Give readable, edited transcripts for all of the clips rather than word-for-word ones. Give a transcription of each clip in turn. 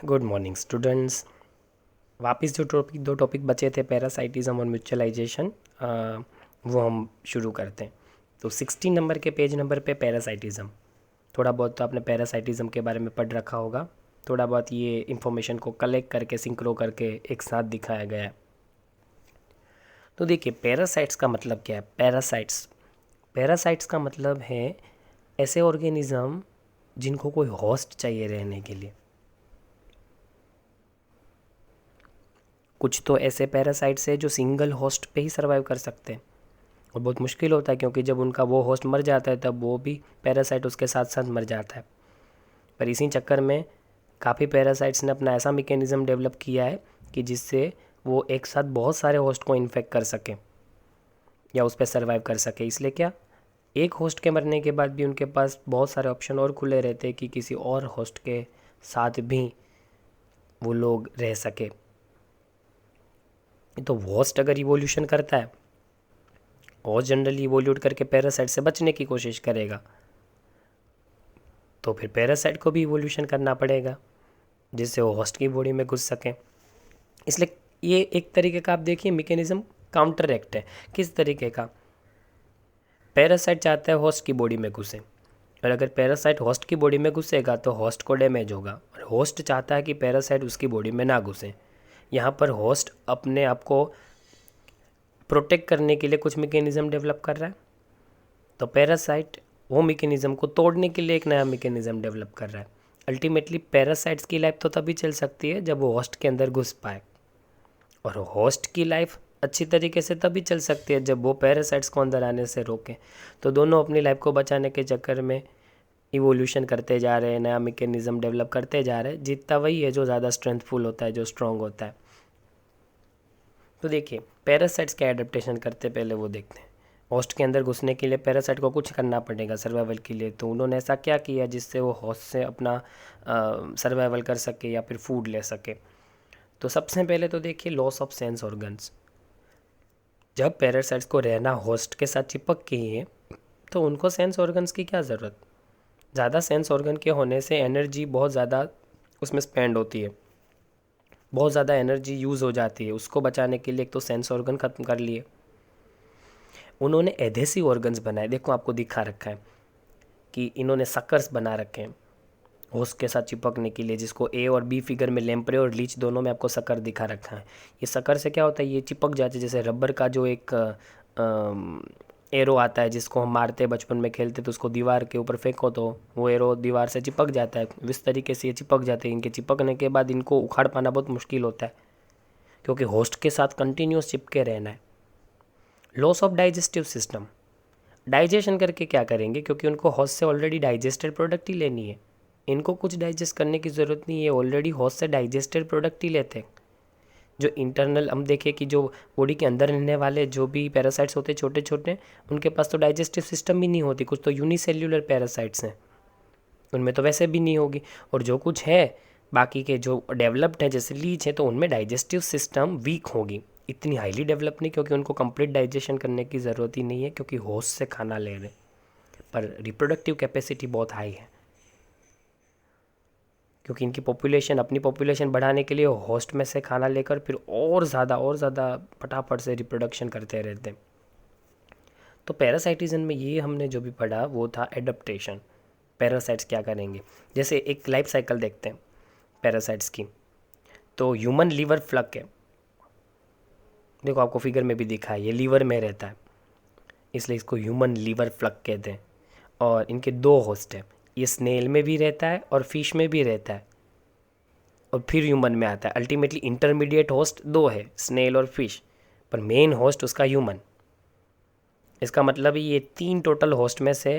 Good morning students. वापस जो दो टॉपिक बचे थे, पैरासाइटिज्म और म्यूचुअलाइजेशन, वो हम शुरू करते हैं। तो 16 नंबर के पेज नंबर पे पैरासाइटिज्म, थोड़ा बहुत तो आपने पैरासाइटिज्म के बारे में पढ़ रखा होगा। थोड़ा बहुत ये इन्फॉर्मेशन को कलेक्ट करके सिंक्रो करके एक साथ दिखाया गया है। तो देखिए, पैरासाइट्स का मतलब क्या है। पैरासाइट्स का मतलब है ऐसे ऑर्गेनिज्म जिनको कोई होस्ट चाहिए रहने के लिए। कुछ तो ऐसे पैरासाइट्स है जो सिंगल होस्ट पे ही सर्वाइव कर सकते हैं, और बहुत मुश्किल होता है क्योंकि जब उनका वो होस्ट मर जाता है तब वो भी पैरासाइट उसके साथ साथ मर जाता है। पर इसी चक्कर में काफ़ी पैरासाइट्स ने अपना ऐसा मैकेनिज़्म डेवलप किया है कि जिससे वो एक साथ बहुत सारे होस्ट को इन्फेक्ट कर सकें या उस पर सर्वाइव कर सके। इसलिए क्या, एक होस्ट के मरने के बाद भी उनके पास बहुत सारे ऑप्शन और खुले रहते हैं कि किसी और होस्ट के साथ भी वो लोग रह सके। तो होस्ट अगर इवोल्यूशन करता है, होस्ट जनरली इवोल्यूट करके पैरासाइट से बचने की कोशिश करेगा, तो फिर पैरासाइट को भी इवोल्यूशन करना पड़ेगा जिससे वो होस्ट की बॉडी में घुस सके। इसलिए ये एक तरीके का आप देखिए मैकेनिज्म काउंटर एक्ट है। किस तरीके का, पैरासाइट चाहता है होस्ट की बॉडी में घुसे, और अगर पैरासाइट होस्ट की बॉडी में घुसेगा तो होस्ट को डैमेज होगा, और होस्ट चाहता है कि पैरासाइट उसकी बॉडी में ना घुसे। यहाँ पर होस्ट अपने आप को प्रोटेक्ट करने के लिए कुछ मैकेनिज़्म डेवलप कर रहा है, तो पैरासाइट वो मैकेनिज़्म को तोड़ने के लिए एक नया मैकेनिज़्म डेवलप कर रहा है। अल्टीमेटली पैरासाइट्स की लाइफ तो तभी चल सकती है जब वो होस्ट के अंदर घुस पाए, और होस्ट की लाइफ अच्छी तरीके से तभी चल सकती है जब वो पैरासाइट्स को अंदर आने से रोकें। तो दोनों अपनी लाइफ को बचाने के चक्कर में इवोल्यूशन करते जा रहे हैं, नया मैकेनिज़्म डेवलप करते जा रहे हैं। जीतता वही है जो ज़्यादा स्ट्रेंथफुल होता है, जो स्ट्रॉन्ग होता है। तो देखिए, पैरासाइट्स क्या एडेप्टेशन करते पहले वो देखते हैं। होस्ट के अंदर घुसने के लिए पैरासाइट को कुछ करना पड़ेगा सर्वाइवल के लिए, तो उन्होंने ऐसा क्या किया जिससे वो होस्ट से अपना सर्वाइवल कर सके या फिर फूड ले सके। तो सबसे पहले तो देखिए, लॉस ऑफ सेंस ऑर्गन्स। जब पैरासाइट्स को रहना होस्ट के साथ चिपक के ही है, तो उनको सेंस ऑर्गन्स की क्या ज़रूरत। ज़्यादा सेंस ऑर्गन के होने से एनर्जी बहुत ज़्यादा उसमें स्पेंड होती है, बहुत ज़्यादा एनर्जी यूज़ हो जाती है। उसको बचाने के लिए एक तो सेंस ऑर्गन ख़त्म कर लिए, उन्होंने एधेसिव ऑर्गन्स बनाए। देखो, आपको दिखा रखा है कि इन्होंने सकर्स बना रखे हैं होस्ट के साथ चिपकने के लिए, जिसको ए और बी फिगर में लेम्प्रे और लीच दोनों में आपको सकर दिखा रखा है। ये सकर से क्या होता है, ये चिपक जाते हैं। जैसे रबर का जो एक एरो आता है जिसको हम मारते हैं बचपन में खेलते, तो उसको दीवार के ऊपर फेंको तो वो एरो दीवार से चिपक जाता है। इस तरीके से ये चिपक जाते हैं। इनके चिपकने के बाद इनको उखाड़ पाना बहुत मुश्किल होता है क्योंकि होस्ट के साथ कंटिन्यूस चिपके रहना है। Loss of digestive system, digestion करके क्या करेंगे, क्योंकि उनको होस्ट से ऑलरेडी डाइजेस्टेड प्रोडक्ट ही लेनी है। इनको कुछ डाइजेस्ट करने की ज़रूरत नहीं है, ऑलरेडी होस्ट से डाइजेस्टेड प्रोडक्ट ही लेते हैं। जो इंटरनल हम देखें कि जो बॉडी के अंदर रहने वाले जो भी पैरासाइट्स होते हैं छोटे छोटे, उनके पास तो डाइजेस्टिव सिस्टम भी नहीं होती। कुछ तो यूनिसेल्युलर पैरासाइट्स हैं, उनमें तो वैसे भी नहीं होगी। और जो कुछ है बाकी के जो डेवलप्ड हैं जैसे लीच है, तो उनमें डाइजेस्टिव सिस्टम वीक होगी, इतनी हाईली डेवलप नहीं, क्योंकि उनको कंप्लीट डाइजेशन करने की ज़रूरत ही नहीं है क्योंकि होस्ट से खाना ले रहे। पर रिप्रोडक्टिव कैपेसिटी बहुत हाई है क्योंकि इनकी पॉपुलेशन, अपनी पॉपुलेशन बढ़ाने के लिए होस्ट में से खाना लेकर फिर और ज़्यादा फटाफट से रिप्रोडक्शन करते रहते हैं। तो पैरासाइटिज्म में ये हमने जो भी पढ़ा वो था एडप्टेशन। पैरासाइट्स क्या करेंगे, जैसे एक लाइफ साइकिल देखते हैं पैरासाइट्स की। तो ह्यूमन लीवर फ्लक है, देखो आपको फिगर में भी दिखा है, ये लीवर में रहता है इसलिए इसको ह्यूमन लीवर फ्लक कहते हैं। और इनके दो होस्ट हैं, ये स्नेल में भी रहता है और फिश में भी रहता है और फिर ह्यूमन में आता है। अल्टीमेटली इंटरमीडिएट होस्ट दो है, स्नेल और फिश, पर मेन होस्ट उसका ह्यूमन। इसका मतलब ये तीन टोटल होस्ट में से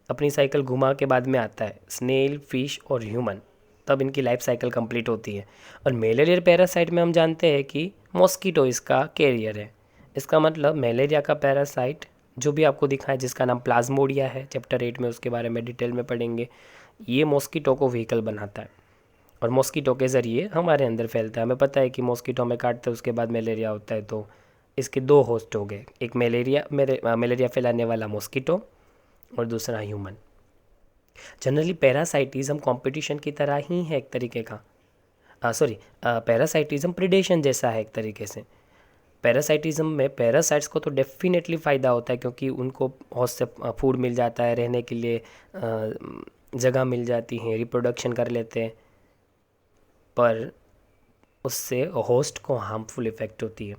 अपनी साइकिल घुमा के बाद में आता है स्नेल, फिश और ह्यूमन, तब इनकी लाइफ साइकिल कंप्लीट होती है। और मेलेरियर पैरासाइट में हम जानते हैं कि मॉस्किटो इसका कैरियर है। इसका मतलब मलेरिया का पैरासाइट जो भी आपको दिखा है जिसका नाम प्लाज्मोडिया है, चैप्टर 8 में उसके बारे में डिटेल में पढ़ेंगे, ये मॉस्किटो को व्हीकल बनाता है और मॉस्किटो के ज़रिए हमारे अंदर फैलता है। हमें पता है कि मॉस्किटो में काटते हैं उसके बाद मलेरिया होता है। तो इसके दो होस्ट हो गए, एक मलेरिया फैलाने वाला मॉस्किटो और दूसरा ह्यूमन। जनरली पैरासाइटिज्म कंपटीशन की तरह ही है एक तरीके का। पैरासाइटिज्म प्रिडेशन जैसा है एक तरीके से। पैरासाइटिज्म में पैरासाइट्स को तो डेफिनेटली फ़ायदा होता है, क्योंकि उनको बहुत से फूड मिल जाता है, रहने के लिए जगह मिल जाती है, रिप्रोडक्शन कर लेते हैं। पर उससे होस्ट को हार्मफुल इफ़ेक्ट होती है।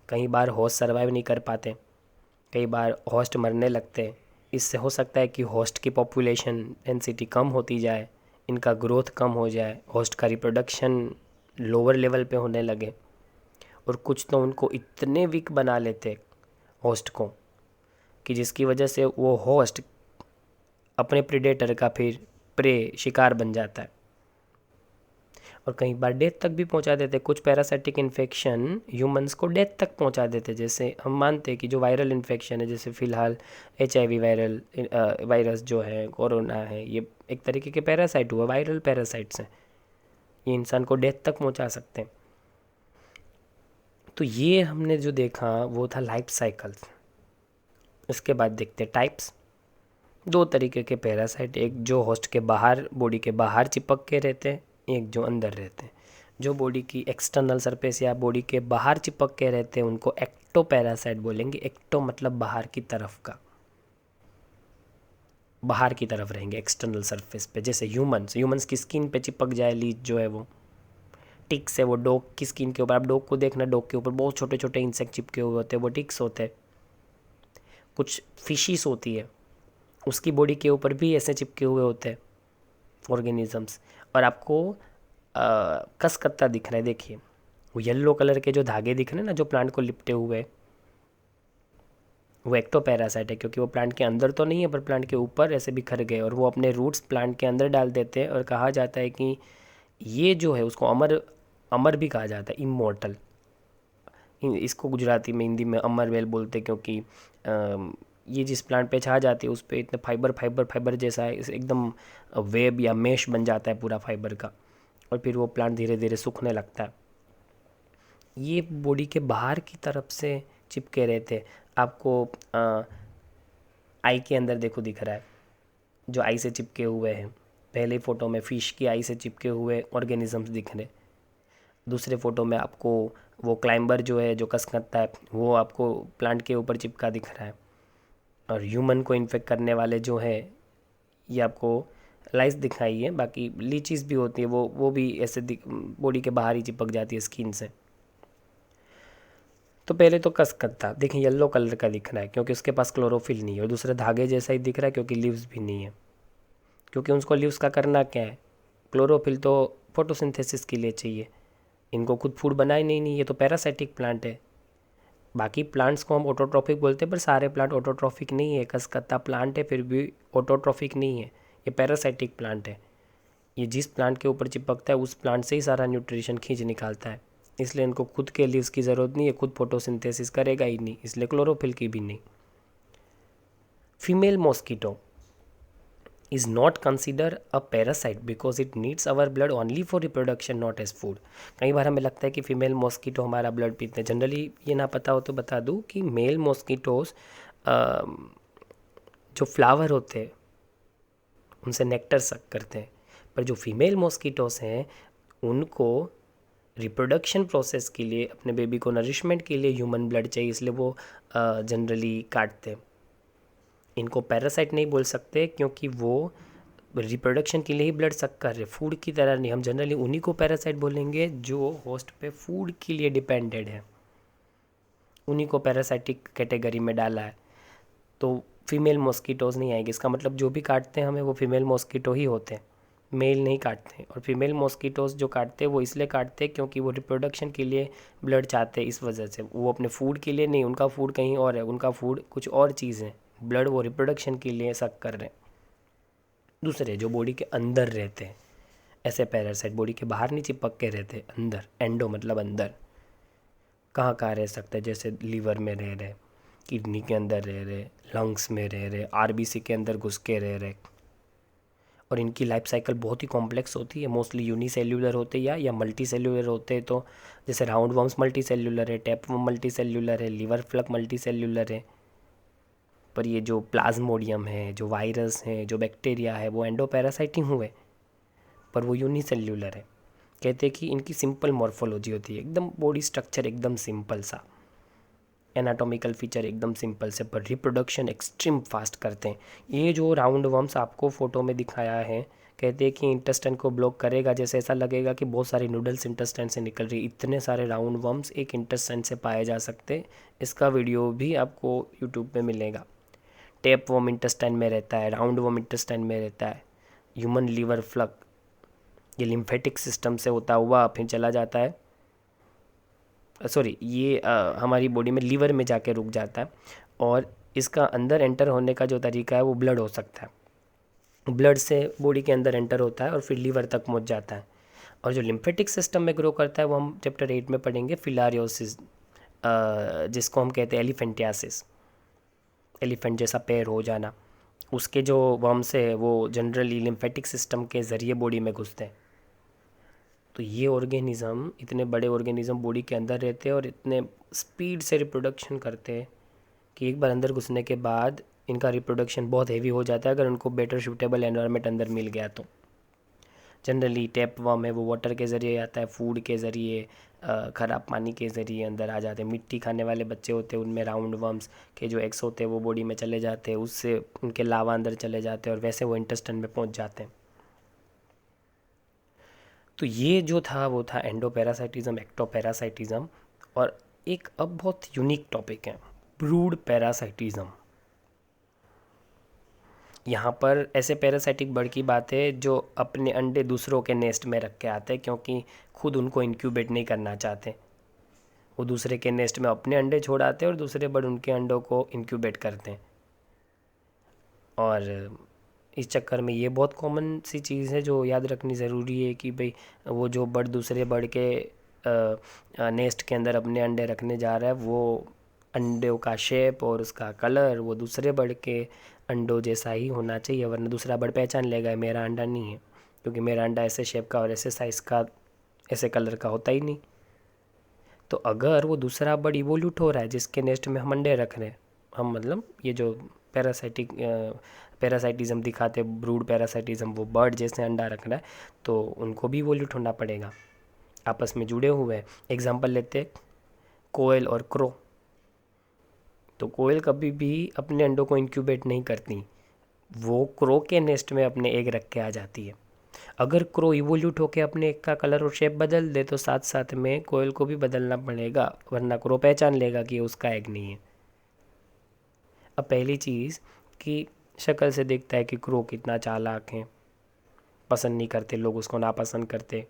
कई बार होस्ट सर्वाइव नहीं कर पाते, कई बार होस्ट मरने लगते हैं। इससे हो सकता है कि होस्ट की पॉपुलेशन डेंसिटी कम होती जाए, इनका ग्रोथ कम हो जाए, होस्ट का रिप्रोडक्शन लोअर लेवल पे होने लगे। और कुछ तो उनको इतने वीक बना लेते होस्ट को कि जिसकी वजह से वो होस्ट अपने प्रेडेटर का फिर प्रे शिकार बन जाता है, और कई बार डेथ तक भी पहुंचा देते। कुछ पैरासाइटिक इन्फेक्शन ह्यूमंस को डेथ तक पहुंचा देते। जैसे हम मानते हैं कि जो वायरल इन्फेक्शन है, जैसे फ़िलहाल HIV वायरस जो है, कोरोना है, ये एक तरीके के पैरासाइट हुआ, वायरल पैरासाइट्स हैं, ये इंसान को डेथ तक पहुंचा सकते हैं। तो ये हमने जो देखा वो था लाइफ साइकिल्स। इसके बाद देखते टाइप्स। 2 तरीके के पैरासाइट, एक जो होस्ट के बाहर, बॉडी के बाहर चिपक के रहते हैं, एक जो अंदर रहते हैं। जो बॉडी की एक्सटर्नल सरफेस या बॉडी के बाहर चिपक के रहते हैं उनको एक्टो पैरासाइट बोलेंगे। एक्टो मतलब बाहर की तरफ का, बाहर की तरफ रहेंगे एक्सटर्नल सरफेस पे। जैसे ह्यूमंस की स्किन पे चिपक जाए लीच जो है वो, टिक्स है वो डॉग की स्किन के ऊपर। आप डॉग को देखना, डॉग के ऊपर बहुत छोटे छोटे इंसेक्ट चिपके हुए होते हैं, वो टिक्स होते हैं। कुछ फिशिस होती है, उसकी बॉडी के ऊपर भी ऐसे चिपके हुए होते हैं ऑर्गेनिजम्स। और आपको कसकत्ता दिख रहा है, देखिए वो येलो कलर के जो धागे दिख रहे हैं ना, जो प्लांट को लिपटे हुए, वो एक्टो पैरासाइट है, क्योंकि वो प्लांट के अंदर तो नहीं है पर प्लांट के ऊपर ऐसे बिखर गए, और वो अपने रूट्स प्लांट के अंदर डाल देते हैं। और कहा जाता है कि ये जो है उसको अमर अमर भी कहा जाता है, इमोर्टल। इसको गुजराती में, हिंदी में अमर वेल बोलते हैं, क्योंकि ये जिस प्लांट पे छा जाती है उस पर इतने फाइबर जैसा है, एकदम वेब या मेश बन जाता है पूरा फाइबर का, और फिर वो प्लांट धीरे धीरे सूखने लगता है। ये बॉडी के बाहर की तरफ से चिपके रहते हैं। आपको आई के अंदर देखो दिख रहा है, जो आई से चिपके हुए हैं। पहले फ़ोटो में फ़िश की आई से चिपके हुए ऑर्गेनिजम्स दिख रहे। दूसरे फ़ोटो में आपको वो क्लाइंबर जो है, जो कसकत्ता है, वो आपको प्लांट के ऊपर चिपका दिख रहा है। और ह्यूमन को इन्फेक्ट करने वाले जो है, ये आपको लाइस दिखाई है। बाकी लीचीज भी होती है, वो भी ऐसे बॉडी के बाहर ही चिपक जाती है स्किन से। तो पहले तो कसकत्ता देखें, येलो कलर का दिख रहा है क्योंकि उसके पास क्लोरोफिल नहीं है, और दूसरा धागे जैसा ही दिख रहा है क्योंकि लीव्स भी नहीं है। क्योंकि उसको लीव्स का करना क्या है, क्लोरोफिल तो फोटोसिंथेसिस के लिए चाहिए, इनको खुद फूड बनाए नहीं, ये तो पैरासाइटिक प्लांट है। बाकी प्लांट्स को हम ऑटोट्रॉफिक बोलते हैं, पर सारे प्लांट ऑटोट्रॉफिक नहीं है। कसकत्ता प्लांट है फिर भी ऑटोट्रॉफिक नहीं है, ये पैरासाइटिक प्लांट है। ये जिस प्लांट के ऊपर चिपकता है उस प्लांट से ही सारा न्यूट्रिशन खींच निकालता है, इसलिए इनको खुद के लीव्स की ज़रूरत नहीं है, खुद फोटोसिंथेसिस करेगा ही नहीं, इसलिए क्लोरोफिल की भी नहीं। Female mosquito is not considered a parasite because it needs our blood only for reproduction, not as food। कई बार हमें लगता है कि फीमेल मॉस्किटो हमारा ब्लड पीते हैं। जनरली ये ना पता हो तो बता दूँ कि मेल मॉस्किटोज जो फ्लावर होते हैं उनसे नेक्टर सक करते हैं, पर जो फीमेल मॉस्किटोस हैं उनको रिप्रोडक्शन प्रोसेस के लिए, अपने बेबी को नरिशमेंट के लिए ह्यूमन ब्लड चाहिए, इसलिए वो जनरली काटते हैं। इनको पैरासाइट नहीं बोल सकते क्योंकि वो रिप्रोडक्शन के लिए ही ब्लड सक कर रहे, फूड की तरह नहीं। हम जनरली उन्हीं को पैरासाइट बोलेंगे जो होस्ट पे फूड के लिए डिपेंडेड है, उन्हीं को पैरासाइटिक कैटेगरी में डाला है। तो फीमेल मॉस्किटोज नहीं आएगी। इसका मतलब जो भी काटते हैं हमें वो फीमेल मॉस्किटो ही होते हैं, मेल नहीं काटते। और फीमेल मॉस्किटोज जो काटते हैं वो इसलिए काटते हैं क्योंकि वो रिप्रोडक्शन के लिए ब्लड चाहते हैं, इस वजह से। वो अपने फूड के लिए नहीं, उनका फूड कहीं और है, उनका फूड कुछ और चीज़ है, ब्लड वो रिप्रोडक्शन के लिए सक कर रहे हैं। दूसरे जो बॉडी के अंदर रहते हैं ऐसे पैरासाइट, बॉडी के बाहर नहीं चिपक के रहते, अंदर, एंडो मतलब अंदर। कहाँ कहाँ रह सकते हैं, जैसे लीवर में रह रहे, किडनी के अंदर रह रहे, लंग्स में रह रहे, RBC के अंदर घुस के रह रहे। और इनकी लाइफ साइकिल बहुत ही कॉम्प्लेक्स होती है। मोस्टली यूनिसेल्यूलर होते हैं या मल्टी सेल्यूलर होते हैं। तो जैसे राउंड वर्म्स मल्टी सेल्यूलर है, टैपवर्म मल्टी सेल्यूलर है, लीवर फ्लक मल्टी सेल्यूलर है। पर ये जो प्लाज्मोडियम है, जो वायरस है, जो बैक्टीरिया है, वो एंडोपैरासाइट ही हुए, पर वो यूनिसेल्यूलर है। कहते हैं कि इनकी सिंपल मॉर्फोलॉजी होती है, एकदम बॉडी स्ट्रक्चर एकदम सिंपल सा, एनाटॉमिकल फीचर एकदम सिंपल से, पर रिप्रोडक्शन एक्सट्रीम फास्ट करते हैं। ये जो राउंड वर्म्स आपको फ़ोटो में दिखाया है, कहते हैं कि इंटेस्टाइन को ब्लॉक करेगा, जैसे ऐसा लगेगा कि बहुत सारी नूडल्स इंटेस्टाइन से निकल रही, इतने सारे राउंड वर्म्स एक इंटेस्टाइन से पाए जा सकते। इसका वीडियो भी आपको यूट्यूब पे मिलेगा। टेप वर्म इंटेस्टाइन में रहता है, राउंड वर्म इंटेस्टाइन में रहता है। ह्यूमन लीवर फ्लग, ये लिम्फेटिक सिस्टम से होता हुआ फिर चला जाता है, सॉरी ये हमारी बॉडी में लीवर में जाके रुक जाता है, और इसका अंदर एंटर होने का जो तरीका है वो ब्लड हो सकता है, ब्लड से बॉडी के अंदर एंटर होता है और फिर लीवर तक पहुंच जाता है। और जो लिम्फेटिक सिस्टम में ग्रो करता है वो हम चैप्टर 8 में पढ़ेंगे, फिलारियोसिस, जिसको हम कहते हैं एलिफेंटियासिस, एलिफेंट जैसा पैर हो जाना। उसके जो वर्म्स है वो जनरली लिम्फेटिक सिस्टम के ज़रिए बॉडी में घुसते हैं। तो ये ऑर्गेनिज़म, इतने बड़े ऑर्गेनिज़म बॉडी के अंदर रहते हैं और इतने स्पीड से रिप्रोडक्शन करते हैं कि एक बार अंदर घुसने के बाद इनका रिप्रोडक्शन बहुत हेवी हो जाता है अगर उनको बेटर सूटेबल एनवायरनमेंट अंदर मिल गया तो। जनरली टैप वर्म है वो वाटर के ज़रिए आता है, फूड के ज़रिए, ख़राब पानी के ज़रिए अंदर आ जाते हैं। मिट्टी खाने वाले बच्चे होते हैं उनमें राउंड वर्म्स के जो एग्स होते हैं वो बॉडी में चले जाते हैं, उससे उनके लावा अंदर चले जाते हैं और वैसे वो इंटेस्टाइन में पहुंच जाते हैं। तो ये जो था वो था एंडोपैरासाइटिज्म, एक्टोपैरासाइटिज्म। और एक अब बहुत यूनिक टॉपिक है, ब्रूड पैरासाइटिज्म। यहाँ पर ऐसे पैरासाइटिक बर्ड की बात है जो अपने अंडे दूसरों के नेस्ट में रख के आते हैं, क्योंकि खुद उनको इंक्यूबेट नहीं करना चाहते। वो दूसरे के नेस्ट में अपने अंडे छोड़ाते हैं और दूसरे बर्ड उनके अंडों को इंक्यूबेट करते हैं। और इस चक्कर में ये बहुत कॉमन सी चीज़ है जो याद रखनी ज़रूरी है कि भाई वो जो बर्ड दूसरे बर्ड के नेस्ट के अंदर अपने अंडे रखने जा रहा है, वो अंडों का शेप और उसका कलर वो दूसरे बर्ड के अंडों जैसा ही होना चाहिए, वरना दूसरा बर्ड पहचान लेगा मेरा अंडा नहीं है, क्योंकि मेरा अंडा ऐसे शेप का और ऐसे साइज़ का ऐसे कलर का होता ही नहीं। तो अगर वो दूसरा बर्ड इवोल्यूट हो रहा है जिसके नेस्ट में हम अंडे रख रहे हैं, हम मतलब ये जो पैरासाइटिज्म दिखाते, ब्रूड पैरासाइटिज्म, वो बर्ड जैसे अंडा रख रहा है, तो उनको भी इवोल्यूट होना पड़ेगा, आपस में जुड़े हुए हैं। एग्जाम्पल लेते कोयल और क्रो। तो कोयल कभी भी अपने अंडों को इंक्यूबेट नहीं करती, वो क्रो के नेस्ट में अपने एग रख के आ जाती है। अगर क्रो इवोल्यूट होकर अपने एग का कलर और शेप बदल दे तो साथ साथ में कोयल को भी बदलना पड़ेगा, वरना क्रो पहचान लेगा कि ये उसका एग नहीं है। अब पहली चीज़ कि शक्ल से देखता है कि क्रो कितना चालाक है, पसंद नहीं करते लोग उसको, नापसंद करते।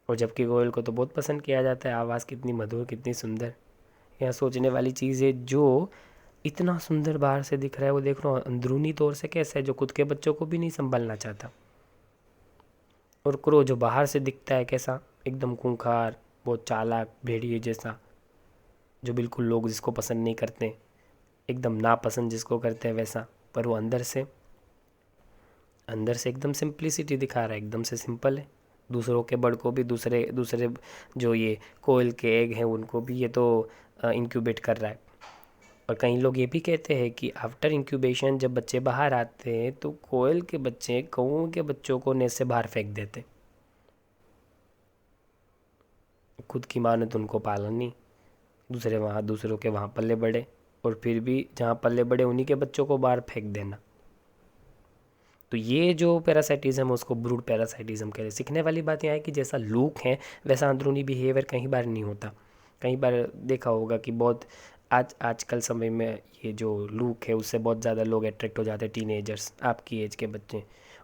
और जबकि कोयल को तो बहुत पसंद किया जाता है, आवाज़ कितनी मधुर, कितनी सुंदर। यहाँ सोचने वाली चीज़ है, जो इतना सुंदर बाहर से दिख रहा है वो देख रहा हूँ अंदरूनी तौर से कैसा है, जो खुद के बच्चों को भी नहीं संभालना चाहता। और क्रो जो बाहर से दिखता है कैसा, एकदम खूंखार, बहुत चालाक, भेड़िए जैसा, जो बिल्कुल लोग जिसको पसंद नहीं करते, एकदम नापसंद जिसको करते हैं वैसा। पर वो अंदर से एकदम सिंप्लिसिटी दिखा रहा है, एकदम से सिंपल है। दूसरों के बर्ड को भी, दूसरे जो ये कोयल के एग हैं उनको भी ये तो इंक्यूबेट कर रहा है। और कई लोग ये भी कहते हैं कि आफ्टर इंक्यूबेशन जब बच्चे बाहर आते हैं तो कोयल के बच्चे कौओं के बच्चों को नेस्ट से बाहर फेंक देते, खुद की माँ ने तो उनको पाला नहीं, दूसरों के वहाँ पल्ले बड़े, और फिर भी जहाँ पल्ले बड़े उन्हीं के बच्चों को बाहर फेंक देना। तो ये जो पैरासाइटिज्म है उसको ब्रूड पैरासाइटिज्म कह रहे हैं। सीखने वाली बात यह है कि जैसा लुक है वैसा अंदरूनी बिहेवियर कई बार नहीं होता। कई बार देखा होगा कि बहुत आजकल समय में ये जो लुक है उससे बहुत ज़्यादा लोग अट्रैक्ट हो जाते हैं, टीनेजर्स, आपकी एज के बच्चे।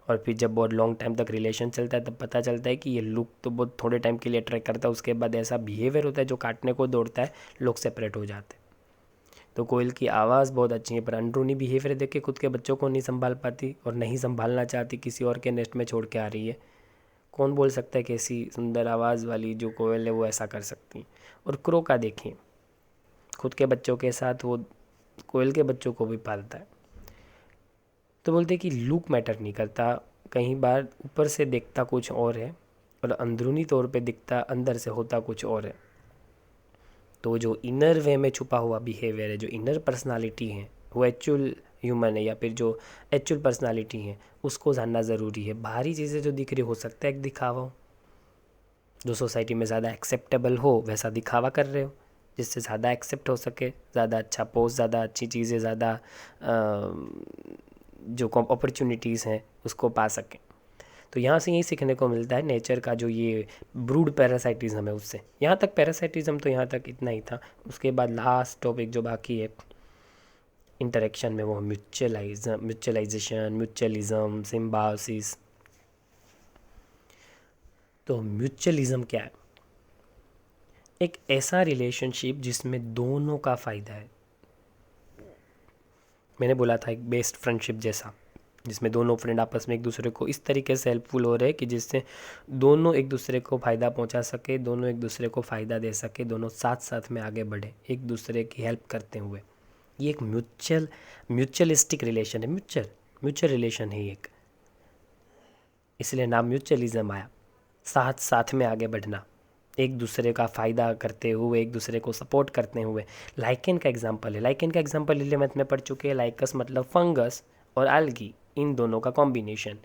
और फिर जब बहुत लॉन्ग टाइम तक रिलेशन चलता है तब पता चलता है कि ये लुक तो बहुत थोड़े टाइम के लिए अट्रैक्ट करता है, उसके बाद ऐसा बिहेवियर होता है जो काटने को दौड़ता है, लोग सेपरेट हो जाते हैं। तो कोयल की आवाज़ बहुत अच्छी है, पर अंदरूनी बिहेवियर देख के खुद के बच्चों को नहीं संभाल पाती और नहीं संभालना चाहती, किसी और के नेस्ट में छोड़ के आ रही है। कौन बोल सकता है कि ऐसी सुंदर आवाज़ वाली जो कोयल है वो ऐसा कर सकती। और क्रो का देखिए, खुद के बच्चों के साथ वो कोयल के बच्चों को भी पालता है। तो बोलते कि लुक मैटर नहीं करता, कई बार ऊपर से दिखता कुछ और है और अंदरूनी तौर पे दिखता, अंदर से होता कुछ और है। तो जो इनर वे में छुपा हुआ बिहेवियर है, जो इनर पर्सनालिटी है, वो एक्चुअल ह्यूमन है या फिर जो एक्चुअल पर्सनालिटी है, उसको जानना ज़रूरी है। बाहरी चीज़ें जो दिख रही हो सकता है एक दिखावा हो, जो सोसाइटी में ज़्यादा एक्सेप्टेबल हो वैसा दिखावा कर रहे हो, जिससे ज़्यादा एक्सेप्ट हो सके, ज़्यादा अच्छा पोस्ट, ज़्यादा अच्छी चीज़ें, ज़्यादा जो अपॉर्चुनिटीज़ हैं उसको पा सकें। तो यहाँ से यही सीखने को मिलता है नेचर का जो ये ब्रूड पैरासाइटिज्म है उससे। यहाँ तक पैरासाइटिज्म तो यहाँ तक इतना ही था। उसके बाद लास्ट टॉपिक जो बाकी है इंटरेक्शन में, वो म्यूचुअलाइजेशन, म्यूचुअलिज्म, सिम्बायोसिस। तो म्यूचुअलिज्म क्या है? एक ऐसा रिलेशनशिप जिसमें दोनों का फ़ायदा है। मैंने बोला था एक बेस्ट फ्रेंडशिप जैसा, जिसमें दोनों फ्रेंड आपस में एक दूसरे को इस तरीके से हेल्पफुल हो रहे हैं कि जिससे दोनों एक दूसरे को फ़ायदा पहुंचा सके, दोनों एक दूसरे को फ़ायदा दे सके, दोनों साथ साथ में आगे बढ़े एक दूसरे की हेल्प करते हुए। ये एक म्यूचुअलिस्टिक रिलेशन है, म्यूचुअल रिलेशन है एक, इसलिए नाम म्यूचुअलिज्म आया। साथ साथ में आगे बढ़ना, एक दूसरे का फ़ायदा करते हुए, एक दूसरे को सपोर्ट करते हुए। लाइकेन का एग्जांपल है, लाइकेन का एग्जांपल 11th में पढ़ चुके हैं। लाइकस मतलब फंगस और एल्गी, इन दोनों का कॉम्बिनेशन।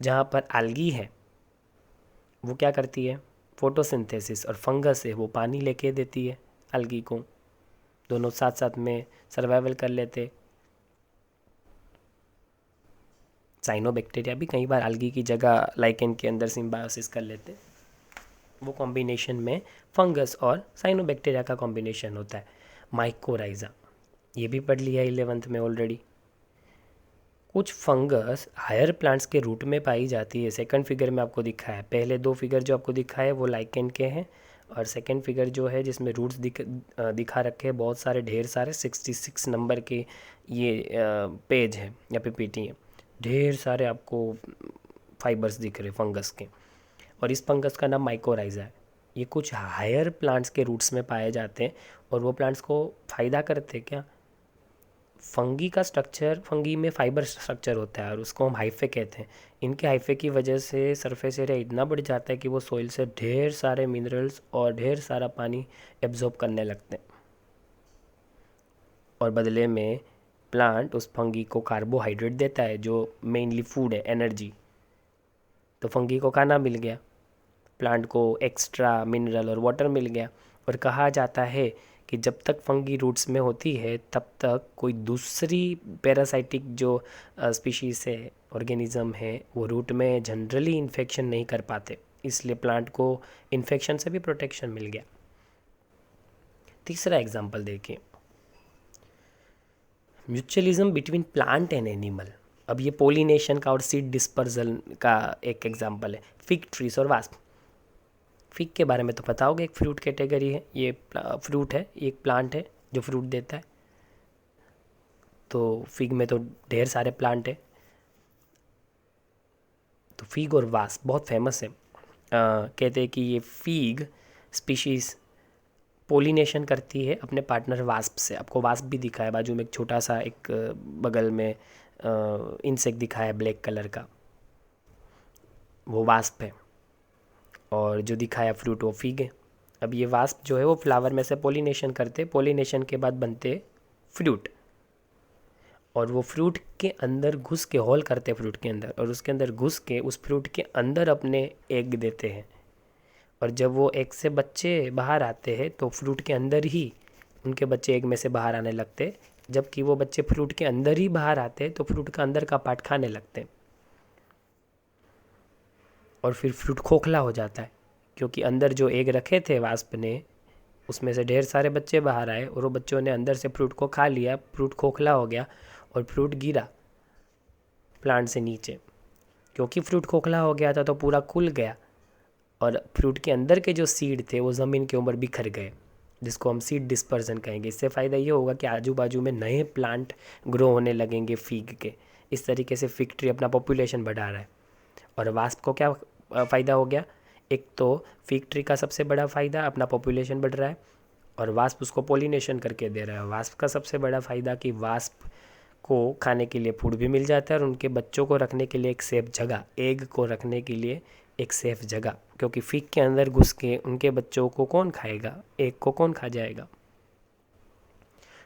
जहाँ पर एल्गी है वो क्या करती है, फोटोसिंथेसिस, और फंगस है वो पानी लेके देती है एल्गी को। दोनों साथ साथ में सर्वाइवल कर लेते। साइनोबैक्टीरिया भी कई बार एल्गी की जगह लाइकेन के अंदर सिम्बायोसिस कर लेते। वो कॉम्बिनेशन में फंगस और साइनोबैक्टीरिया का कॉम्बिनेशन होता है। माइकोराइजा, ये भी पढ़ लिया 11th में ऑलरेडी। कुछ फंगस हायर प्लांट्स के रूट में पाई जाती है। सेकंड फिगर में आपको दिखा है, पहले दो फिगर जो आपको दिखा है वो लाइकेन के हैं, और सेकंड फिगर जो है जिसमें रूट्स दिखा रखे हैं बहुत सारे, ढेर सारे 66 नंबर के ये पेज है या पीपीटी है। ढेर सारे आपको फाइबर्स दिख रहे फंगस के, और इस फंगस का नाम माइकोराइजा है। ये कुछ हायर प्लांट्स के रूट्स में पाए जाते हैं, और वो प्लांट्स को फ़ायदा करते हैं क्या? फंगी का स्ट्रक्चर, फंगी में फाइबर स्ट्रक्चर होता है और उसको हम हाइफे कहते हैं। इनके हाइफे की वजह से सरफेस एरिया इतना बढ़ जाता है कि वो सोइल से ढेर सारे मिनरल्स और ढेर सारा पानी एब्जॉर्ब करने लगते हैं, और बदले में प्लांट उस फंगी को कार्बोहाइड्रेट देता है जो मेनली फूड है, एनर्जी। तो फंगी को खाना मिल गया, प्लांट को एक्स्ट्रा मिनरल और वाटर मिल गया। और कहा जाता है कि जब तक फंगी रूट्स में होती है तब तक कोई दूसरी पैरासाइटिक जो स्पीशीज़ है, ऑर्गेनिज्म है, वो रूट में जनरली इन्फेक्शन नहीं कर पाते, इसलिए प्लांट को इन्फेक्शन से भी प्रोटेक्शन मिल गया। तीसरा एग्जांपल देखिए, mutualism between plant and animal. अब ये पोलिनेशन का और सीड डिस्पर्जल का एक एग्जांपल है, फिग ट्रीज और वास्प। फिग के बारे में तो पता होगा, एक फ्रूट कैटेगरी है, ये फ्रूट है, एक प्लांट है जो फ्रूट देता है। तो फिग में तो ढेर सारे प्लांट है। तो फिग और वास्प बहुत फेमस है। कहते हैं कि ये फिग स्पीशीज़ पोलिनेशन करती है अपने पार्टनर वास्प से। आपको वास्प भी दिखा है बाजू में, एक छोटा सा एक बगल में इंसेक्ट दिखा है ब्लैक कलर का, वो वास्प है। और जो दिखाया फ्रूट वो फिग है। अब ये वास्प जो है वो फ्लावर में से पोलिनेशन करते, पोलिनेशन के बाद बनते फ्रूट, और वो फ्रूट के अंदर घुस के होल करते फ्रूट के अंदर, और उसके अंदर घुस के उस फ्रूट के अंदर अपने एग देते हैं। और जब वो एग से बच्चे बाहर आते हैं तो फ्रूट के अंदर ही उनके बच्चे एग में से बाहर आने लगते, जबकि वो बच्चे फ्रूट के अंदर ही बाहर आते तो फ्रूट का अंदर का पार्ट खाने लगते, और फिर फ्रूट खोखला हो जाता है, क्योंकि अंदर जो एग रखे थे वास्प ने उसमें से ढेर सारे बच्चे बाहर आए, और वो बच्चों ने अंदर से फ्रूट को खा लिया, फ्रूट खोखला हो गया और फ्रूट गिरा प्लांट से नीचे। क्योंकि फ्रूट खोखला हो गया था तो पूरा खुल गया, और फ्रूट के अंदर के जो सीड थे वो ज़मीन के ऊपर बिखर गए, जिसको हम सीड डिस्पर्जन कहेंगे। इससे फ़ायदा ये होगा कि आजू बाजू में नए प्लांट ग्रो होने लगेंगे फिग के। इस तरीके से फिग ट्री अपना पॉपुलेशन बढ़ा रहा है। और वास्प को क्या फ़ायदा हो गया? एक तो फिग ट्री का सबसे बड़ा फ़ायदा अपना पॉपुलेशन बढ़ रहा है, और वास्प उसको पोलिनेशन करके दे रहा है। वास्प का सबसे बड़ा फ़ायदा कि वास्प को खाने के लिए फूड भी मिल जाता है, और उनके बच्चों को रखने के लिए एक सेफ जगह, एग को रखने के लिए एक सेफ जगह, क्योंकि फिग के अंदर घुस के उनके बच्चों को कौन खाएगा, एग को कौन खा जाएगा।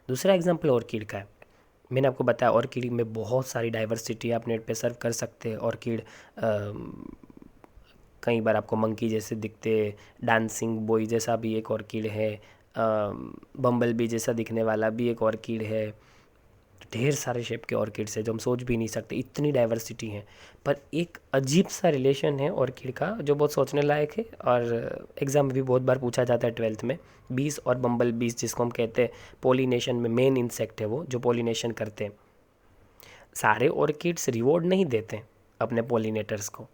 दूसरा एग्जाम्पल ऑर्किड का है। मैंने आपको बताया ऑर्किड में बहुत सारी डाइवर्सिटी आप नेट पे सर्व कर सकते हैं। ऑर्किड कई बार आपको मंकी जैसे दिखते, डांसिंग बॉय जैसा भी एक ऑर्किड है, बम्बल बी जैसा दिखने वाला भी एक ऑर्किड है। ढेर सारे शेप के ऑर्किड्स है जो हम सोच भी नहीं सकते, इतनी डाइवर्सिटी है। पर एक अजीब सा रिलेशन है ऑर्किड का जो बहुत सोचने लायक है, और एग्ज़ाम में भी बहुत बार पूछा जाता है 12th में। बीस और बम्बल बीस जिसको हम कहते हैं पोलिनेशन में मेन इंसेक्ट है वो जो पोलिनेशन करते हैं। सारे ऑर्किड्स रिवॉर्ड नहीं देते अपने पोलिनेटर्स को।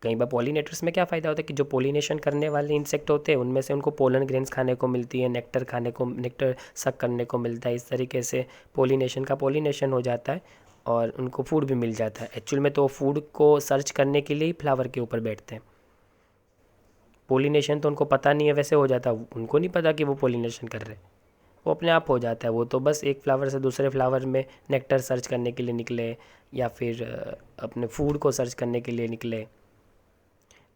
कई बार पोलिनेटर्स में क्या फ़ायदा होता है कि जो पोलिनेशन करने वाले इंसेक्ट होते हैं उनमें से उनको पोलन ग्रेन्स खाने को मिलती है, नेक्टर सक करने को मिलता है। इस तरीके से पोलिनेशन का पोलिनेशन हो जाता है और उनको फूड भी मिल जाता है। एक्चुअल में तो फूड को सर्च करने के लिए ही फ्लावर के ऊपर बैठते हैं। पोलिनेशन तो उनको पता नहीं है वैसे हो जाता है, उनको नहीं पता कि वो पोलिनेशन कर रहे हैं, वो अपने आप हो जाता है। वो तो बस एक फ्लावर से दूसरे फ्लावर में नेक्टर सर्च करने के लिए निकले या फिर अपने फूड को सर्च करने के लिए निकले।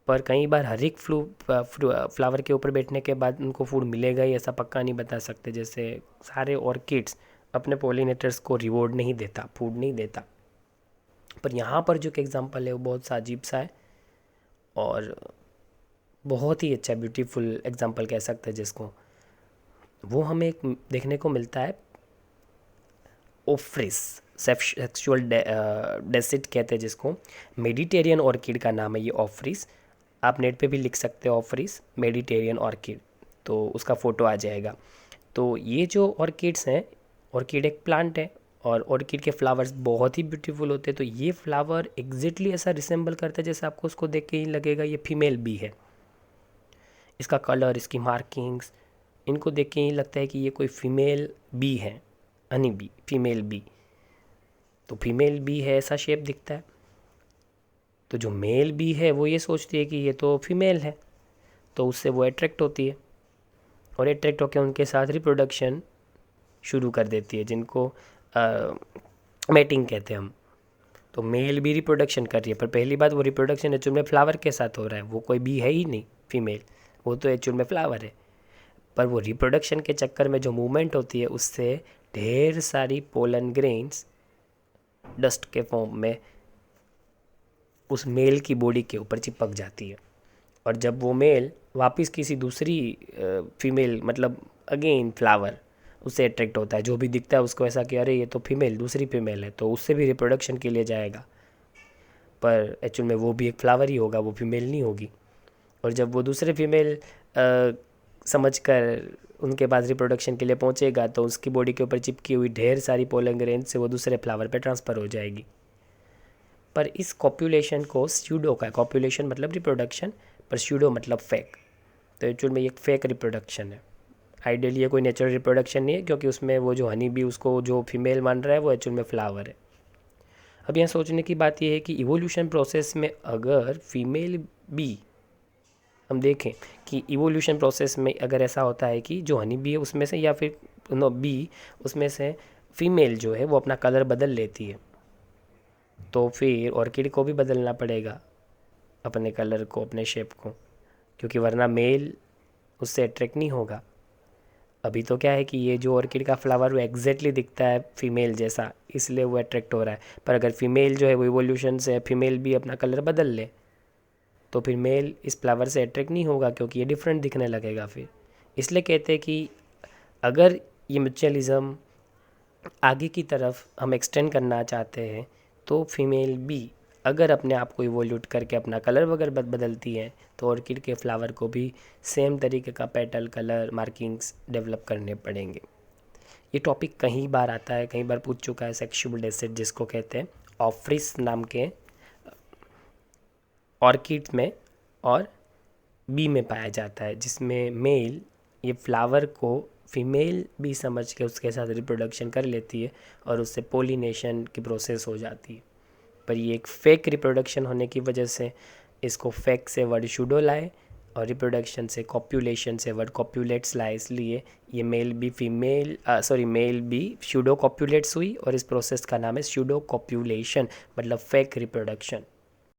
पर कई बार हर एक फ्लावर के ऊपर बैठने के बाद उनको फूड मिलेगा ही ऐसा पक्का नहीं बता सकते। जैसे सारे ऑर्किड्स अपने पोलिनेटर्स को रिवॉर्ड नहीं देता, फूड नहीं देता। पर यहाँ पर जो एक एग्जांपल है वो बहुत सा अजीब सा है और बहुत ही अच्छा ब्यूटीफुल एग्जांपल कह सकते हैं जिसको। वो हमें एक देखने को मिलता है ओफ्रिस सेक्सुअल डेसिट कहते हैं जिसको। मेडिटेरियन ऑर्किड का नाम है ये ओफ्रिस। आप नेट पे भी लिख सकते हो ऑफ्रिस मेडिटेरियन ऑर्किड, तो उसका फ़ोटो आ जाएगा। तो ये जो ऑर्किड्स हैं, ऑर्किड एक प्लांट है और ऑर्किड के फ्लावर्स बहुत ही ब्यूटीफुल होते हैं। तो ये फ्लावर एग्जैक्टली ऐसा रिसेंबल करता है जैसे आपको उसको देख के ही लगेगा ये फीमेल बी है। इसका कलर, इसकी मार्किंग्स, इनको देख के ही लगता है कि ये कोई फीमेल बी है, हनी बी, फीमेल बी। तो फीमेल बी है ऐसा शेप दिखता है। तो जो मेल बी है वो ये सोचती है कि ये तो फीमेल है, तो उससे वो अट्रैक्ट होती है और अट्रैक्ट होकर उनके साथ रिप्रोडक्शन शुरू कर देती है, जिनको मेटिंग कहते हैं हम। तो मेल भी रिप्रोडक्शन कर रही है, पर पहली बात वो रिप्रोडक्शन एक्चुअल में फ्लावर के साथ हो रहा है, वो कोई बी है ही नहीं फीमेल, वो तो एक्चुअल में फ्लावर है। पर वो रिप्रोडक्शन के चक्कर में जो मूवमेंट होती है उससे ढेर सारी पोलन ग्रेन्स डस्ट के फॉर्म में उस मेल की बॉडी के ऊपर चिपक जाती है। और जब वो मेल वापस किसी दूसरी फीमेल मतलब अगेन फ्लावर उससे अट्रैक्ट होता है, जो भी दिखता है उसको ऐसा कि अरे ये तो फीमेल, दूसरी फीमेल है, तो उससे भी रिप्रोडक्शन के लिए जाएगा। पर एक्चुअल में वो भी एक फ्लावर ही होगा, वो फीमेल नहीं होगी। और जब वो दूसरे फीमेल समझकर उनके पास रिप्रोडक्शन के लिए पहुंचेगा तो उसकी बॉडी के ऊपर चिपकी हुई ढेर सारी पोलन ग्रेन से वो दूसरे फ्लावर पे ट्रांसफ़र हो जाएगी। पर इस कॉपुलेशन को स्यूडो का, कॉपुलेशन मतलब रिप्रोडक्शन, पर स्यूडो मतलब फेक। तो एक्चुअल में ये एक फेक रिप्रोडक्शन है। आइडियली ये कोई नेचुरल रिप्रोडक्शन नहीं है, क्योंकि उसमें वो जो हनी बी उसको जो फीमेल मान रहा है वो एक्चुअल में फ्लावर है। अब यहाँ सोचने की बात ये है कि इवोल्यूशन प्रोसेस में अगर फीमेल बी हम देखें कि इवोल्यूशन प्रोसेस में अगर ऐसा होता है कि जो हनी बी है उसमें से या फिर नो बी उसमें से फीमेल जो है वो अपना कलर बदल लेती है, तो फिर ऑर्किड को भी बदलना पड़ेगा अपने कलर को, अपने शेप को, क्योंकि वरना मेल उससे अट्रैक्ट नहीं होगा। अभी तो क्या है कि ये जो ऑर्किड का फ्लावर वो एग्जैक्टली दिखता है फीमेल जैसा, इसलिए वो अट्रैक्ट हो रहा है। पर अगर फीमेल जो है वो इवोल्यूशन से फीमेल भी अपना कलर बदल ले तो फिर मेल इस फ्लावर से अट्रैक्ट नहीं होगा, क्योंकि ये डिफरेंट दिखने लगेगा फिर। इसलिए कहते हैं कि अगर ये म्यूचुअलिज्म आगे की तरफ हम एक्सटेंड करना चाहते हैं तो फीमेल बी अगर अपने आप को इवोल्यूट करके अपना कलर वगैरह बदलती है तो ऑर्किड के फ्लावर को भी सेम तरीके का पेटल कलर मार्किंग्स डेवलप करने पड़ेंगे। ये टॉपिक कई बार आता है, कई बार पूछ चुका है सेक्सुअल डेसिट जिसको कहते हैं ऑफ्रिस नाम के ऑर्किड में और बी में पाया जाता है, जिसमें मेल ये फ्लावर को फीमेल भी समझ के उसके साथ रिप्रोडक्शन कर लेती है और उससे पोलिनेशन की प्रोसेस हो जाती है। पर ये एक फेक रिप्रोडक्शन होने की वजह से इसको फेक से वर्ड शूडो लाए और रिप्रोडक्शन से कॉप्यूलेशन से वर्ड कॉप्यूलेट्स लाए, इसलिए ये मेल बी शूडो कॉप्यूलेट्स हुई और इस प्रोसेस का नाम है शूडो कॉप्यूलेशन, मतलब फेक रिप्रोडक्शन।